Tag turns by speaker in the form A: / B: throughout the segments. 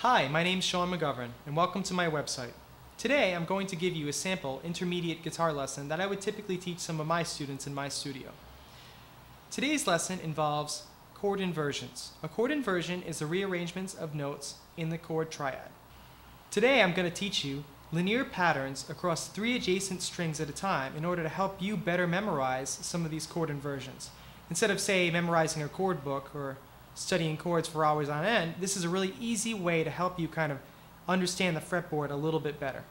A: Hi, my name's Shawn Mcgovern, and welcome to my website. Today I'm going to give you a sample intermediate guitar lesson that I would typically teach some of my students in my studio. Today's lesson involves chord inversions. A chord inversion is the rearrangements of notes in the chord triad. Today I'm going to teach you linear patterns across 3 adjacent strings at a time in order to help you better memorize some of these chord inversions. Instead of, say, memorizing a chord book or studying chords for hours on end, this is a really easy way to help you kind of understand the fretboard a little bit better.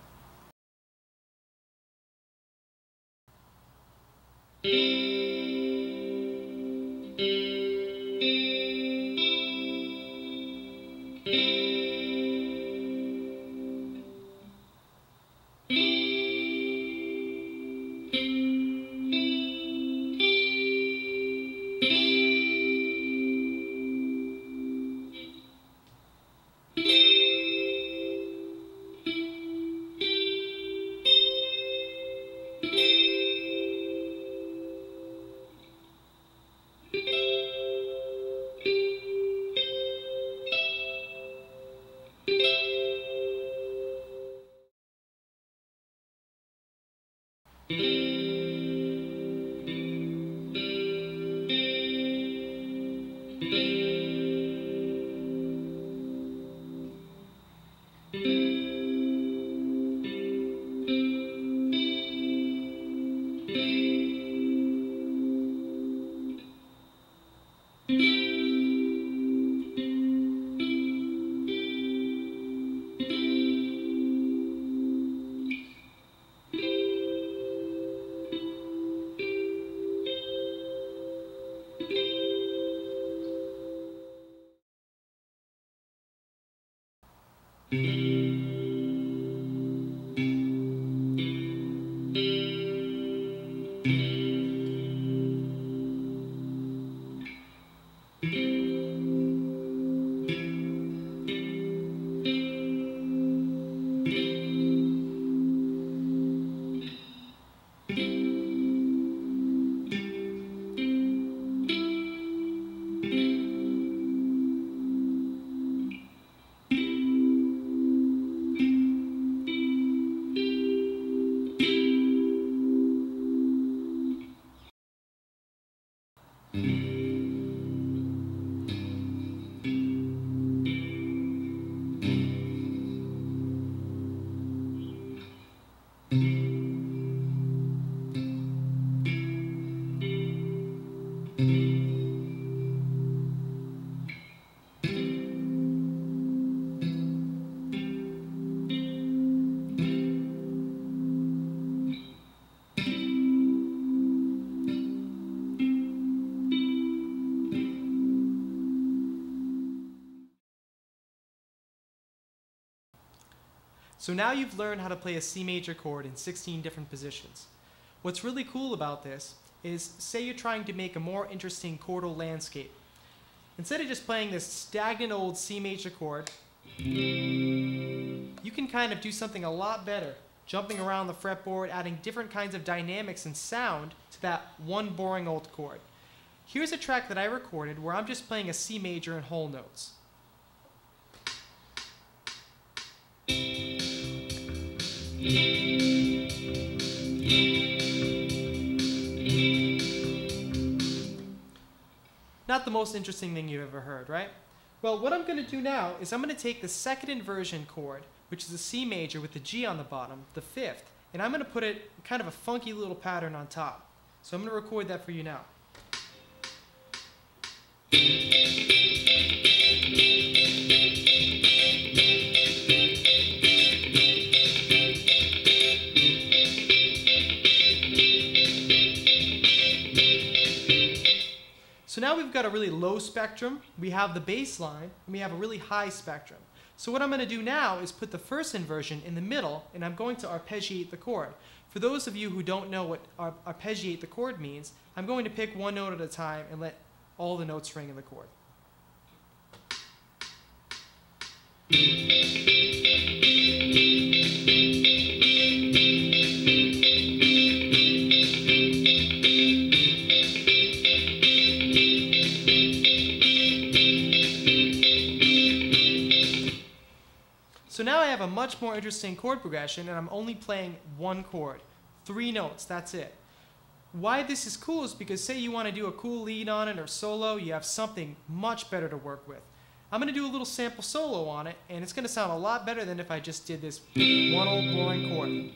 A: So now you've learned how to play a C major chord in 16 different positions. What's really cool about this is, say you're trying to make a more interesting chordal landscape. Instead of just playing this stagnant old C major chord, you can kind of do something a lot better, jumping around the fretboard, adding different kinds of dynamics and sound to that one boring old chord. Here's a track that I recorded where I'm just playing a C major in whole notes. Not the most interesting thing you've ever heard, right? Well, what I'm going to do now is I'm going to take the second inversion chord, which is a C major with the G on the bottom, the 5th, and I'm going to put it kind of a funky little pattern on top. So I'm going to record that for you now. So now we've got a really low spectrum, we have the bass line, and we have a really high spectrum. So what I'm going to do now is put the first inversion in the middle, and I'm going to arpeggiate the chord. For those of you who don't know what arpeggiate the chord means, I'm going to pick one note at a time and let all the notes ring in the chord. have a much more interesting chord progression, and I'm only playing one chord. 3 notes, that's it. Why this is cool is because say you want to do a cool lead on it or solo, you have something much better to work with. I'm going to do a little sample solo on it, and it's going to sound a lot better than if I just did this one old boring chord.